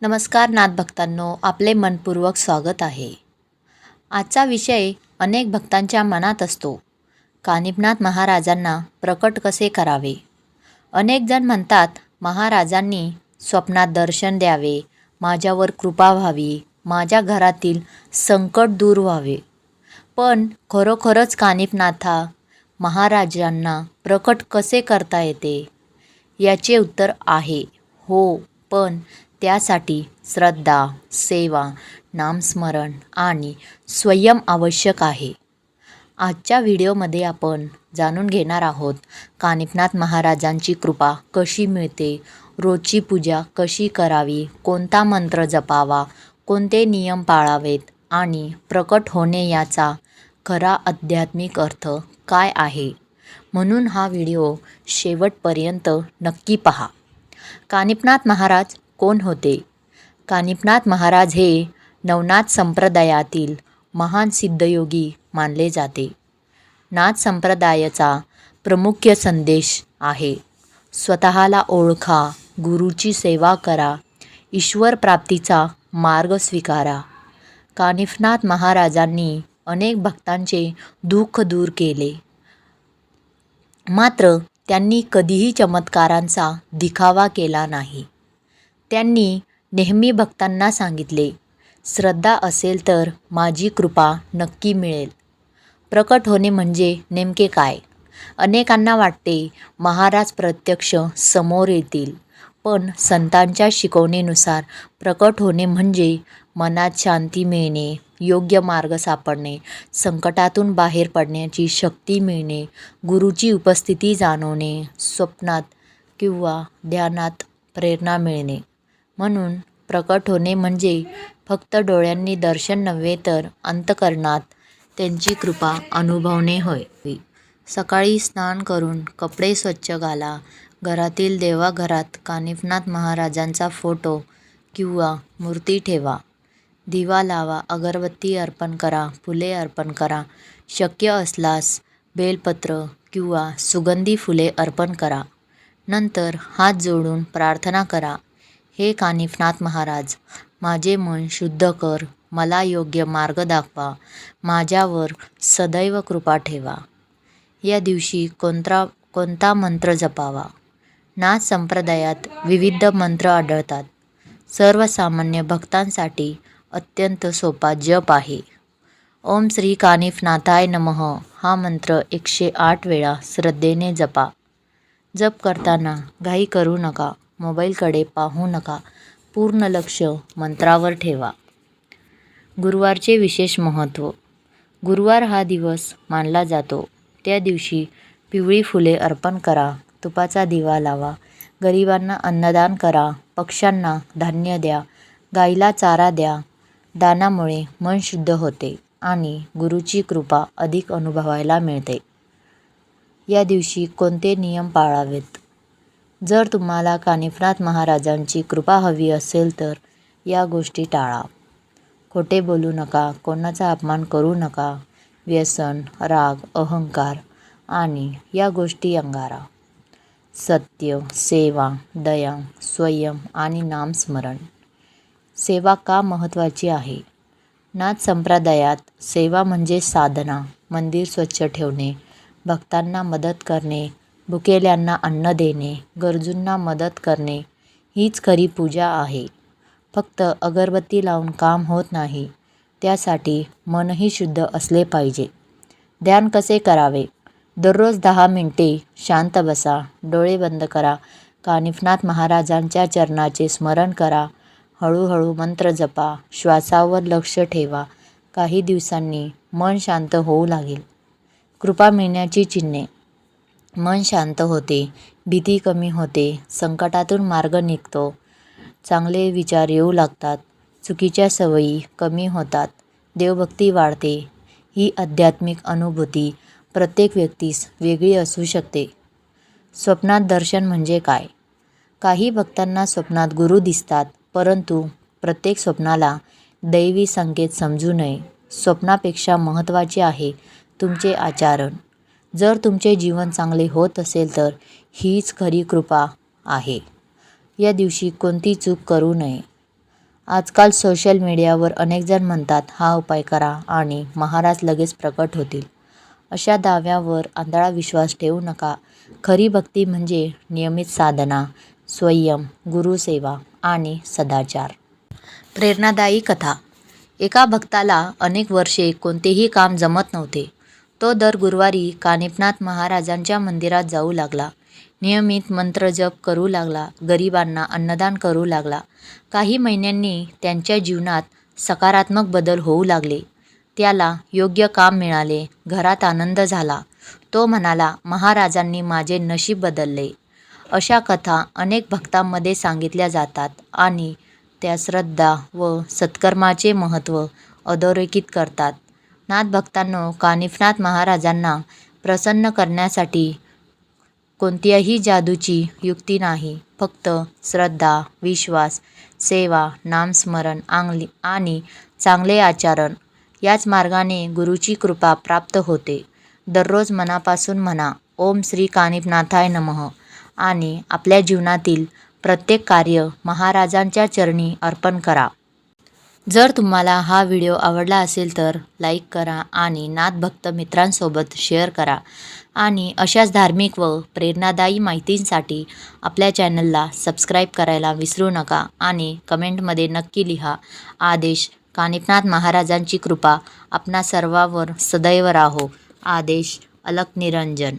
नमस्कार नाथ भक्तांनो, आपले मनपूर्वक स्वागत आहे. आजचा विषय अनेक भक्तांच्या मनात असतो. कानिफनाथ महाराजांना प्रकट कसे करावे. अनेक जण म्हणतात, महाराजांनी स्वप्नात दर्शन द्यावे, माझ्यावर कृपा व्हावी, माझ्या घरातील संकट दूर व्हावे. पण खरोखरच कानिफनाथा महाराजांना प्रकट कसे करता येते? याचे उत्तर आहे हो, पण त्यासाठी श्रद्धा, सेवा, नामस्मरण आणि संयम आवश्यक आहे. आजच्या व्हिडिओमध्ये आपण जाणून घेणार आहोत कानिफनाथ महाराजांची कृपा कशी मिळते, रोजची पूजा कशी करावी, कोणता मंत्र जपावा, कोणते नियम पाळावेत आणि प्रकट होणे याचा खरा आध्यात्मिक अर्थ काय आहे. म्हणून हा व्हिडिओ शेवटपर्यंत नक्की पहा. कानिफनाथ महाराज कोण होते? कानिफनाथ महाराज हे नवनाथ संप्रदायातील महान सिद्धयोगी मानले जाते. नाथ संप्रदायाचा प्रमुख संदेश आहे, स्वतःला ओळखा, गुरुची सेवा करा, ईश्वर प्राप्तीचा मार्ग स्वीकारा. कानिफनाथ महाराजांनी अनेक भक्तांचे दुःख दूर केले. मात्र त्यांनी कधीही चमत्कारांचा दिखावा केला नाही. त्यांनी नेहमी भक्तांना सांगितले, श्रद्धा असेल तर माझी कृपा नक्की मिळेल. प्रकट होणे म्हणजे नेमके काय? अनेकांना वाटते महाराज प्रत्यक्ष समोर येतील, पण संतांच्या शिकवणीनुसार प्रकट होणे म्हणजे मनात शांती मिळणे, योग्य मार्ग सापडणे, संकटातून बाहेर पडण्याची शक्ती मिळणे, गुरुची उपस्थिती जाणवणे, स्वप्नात किंवा ध्यानात प्रेरणा मिळणे. म्हणून प्रकट होणे म्हणजे फक्त डोळ्यांनी दर्शन नव्हे, तर अंतःकरणात त्यांची कृपा अनुभवणे होय. सकाळी स्नान करून कपडे स्वच्छ घाला. घरातील देवाघरात कानिफनाथ महाराजांचा फोटो किंवा मूर्ती ठेवा. दिवा लावा, अगरबत्ती अर्पण करा, फुले अर्पण करा. शक्य असल्यास बेलपत्र किंवा सुगंधी फुले अर्पण करा. नंतर हात जोडून प्रार्थना करा, हे कानिफनाथ महाराज, माझे मन शुद्ध कर, मला योग्य मार्ग दाखवा, माझ्यावर सदैव कृपा ठेवा. या दिवशी कोणता मंत्र जपावा? नाथ संप्रदायात विविध मंत्र आढळतात. सर्वसामान्य भक्तांसाठी अत्यंत सोपा जप आहे. ओम श्री कानिफनाथाय नमः हा मंत्र 108 वेळा श्रद्धेने जपा. जप करताना घाई करू नका, मोबाईलकडे पाहू नका, पूर्ण लक्ष मंत्रावर ठेवा. गुरुवारचे विशेष महत्त्व. गुरुवार हा दिवस मानला जातो. त्या दिवशी पिवळी फुले अर्पण करा, तुपाचा दिवा लावा, गरिबांना अन्नदान करा, पक्ष्यांना धान्य द्या, गाईला चारा द्या. दानामुळे मन शुद्ध होते आणि गुरुची कृपा अधिक अनुभवायला मिळते. या दिवशी कोणते नियम पाळावेत? जर तुम्हाला कानिफनाथ महाराजांची कृपा हवी असेल तर या गोष्टी टाळा. खोटे बोलू नका, कोणाचा अपमान करू नका, व्यसन, राग, अहंकार आणि या गोष्टी अंगारा. सत्य, सेवा, दया, संयम आणि नामस्मरण. सेवा का महत्त्वाची आहे? नाथ संप्रदायात सेवा म्हणजे साधना, मंदिर स्वच्छ ठेवणे, भक्तांना मदत करणे, भुकेल्यांना अन्न देणे, गरजूंना मदत करणे हीच खरी पूजा आहे. फक्त अगरबत्ती लावून काम होत नाही, त्यासाठी मनही शुद्ध असले पाहिजे. ध्यान कसे करावे? दररोज 10 मिनिटे शांत बसा, डोळे बंद करा, कानिफनाथ महाराजांच्या चरणाचे स्मरण करा, हळूहळू मंत्र जपा, श्वासावर लक्ष ठेवा. काही दिवसांनी मन शांत होऊ लागेल. कृपा मिळण्याची चिन्हे. मन शांत होते, भीती कमी होते, संकटातून मार्ग निघतो, चांगले विचार येऊ लागतात, चुकीच्या सवयी कमी होतात, देवभक्ती वाढते. ही आध्यात्मिक अनुभूती प्रत्येक व्यक्तीस वेगळी असू शकते. स्वप्नात दर्शन म्हणजे काय? काही भक्तांना स्वप्नात गुरु दिसतात, परंतु प्रत्येक स्वप्नाला दैवी संकेत समजू नये. स्वप्नापेक्षा महत्त्वाचे आहे तुमचे आचरण. जर तुमचे जीवन चांगले होत असेल तर हीच खरी कृपा आहे. या दिवशी कोणती चूक करू नये. आजकाल सोशल मीडियावर अनेकजण म्हणतात हा उपाय करा आणि महाराज लगेच प्रकट होतील. अशा दाव्यावर आंधळा विश्वास ठेवू नका. खरी भक्ती म्हणजे नियमित साधना, संयम, गुरुसेवा आणि सदाचार. प्रेरणादायी कथा. एका भक्ताला अनेक वर्षे कोणतेही काम जमत नव्हते. तो दर गुरुवारी कानिफनाथ महाराजांच्या मंदिरात जाऊ लागला. नियमित मंत्रजप करू लागला. गरिबांना अन्नदान करू लागला. काही महिन्यांनी त्याच्या जीवनात सकारात्मक बदल होऊ लागले. त्याला योग्य काम मिळाले. घरात आनंद झाला. तो म्हणाला, महाराजांनी माझे नशीब बदलले. अशा कथा अनेक भक्तांमध्ये सांगितल्या जातात आणि त्या श्रद्धा व सत्कर्माचे महत्त्व अधोरेखित करतात. नाथभक्तांनो, कानिफनाथ महाराजांना प्रसन्न करण्यासाठी कोणत्याही जादूची युक्ती नाही. फक्त श्रद्धा, विश्वास, सेवा, नामस्मरण आणि चांगले आचरण याच मार्गाने गुरुची कृपा प्राप्त होते. दररोज मनापासून म्हणा, ओम श्री कानिफनाथाय नमः आणि आपल्या जीवनातील प्रत्येक कार्य महाराजांच्या चरणी अर्पण करा. जर तुम्हाला हा व्हिडिओ आवडला असेल तर लाईक करा आणि नाथभक्त मित्रांसोबत शेअर करा. आणि अशाच धार्मिक व प्रेरणादायी माहितींसाठी आपल्या चॅनलला सबस्क्राईब करायला विसरू नका. आणि कमेंटमध्ये नक्की लिहा, आदेश. कानिफनाथ महाराजांची कृपा आपणा सर्वांवर सदैव राहो. आदेश. अलख निरंजन.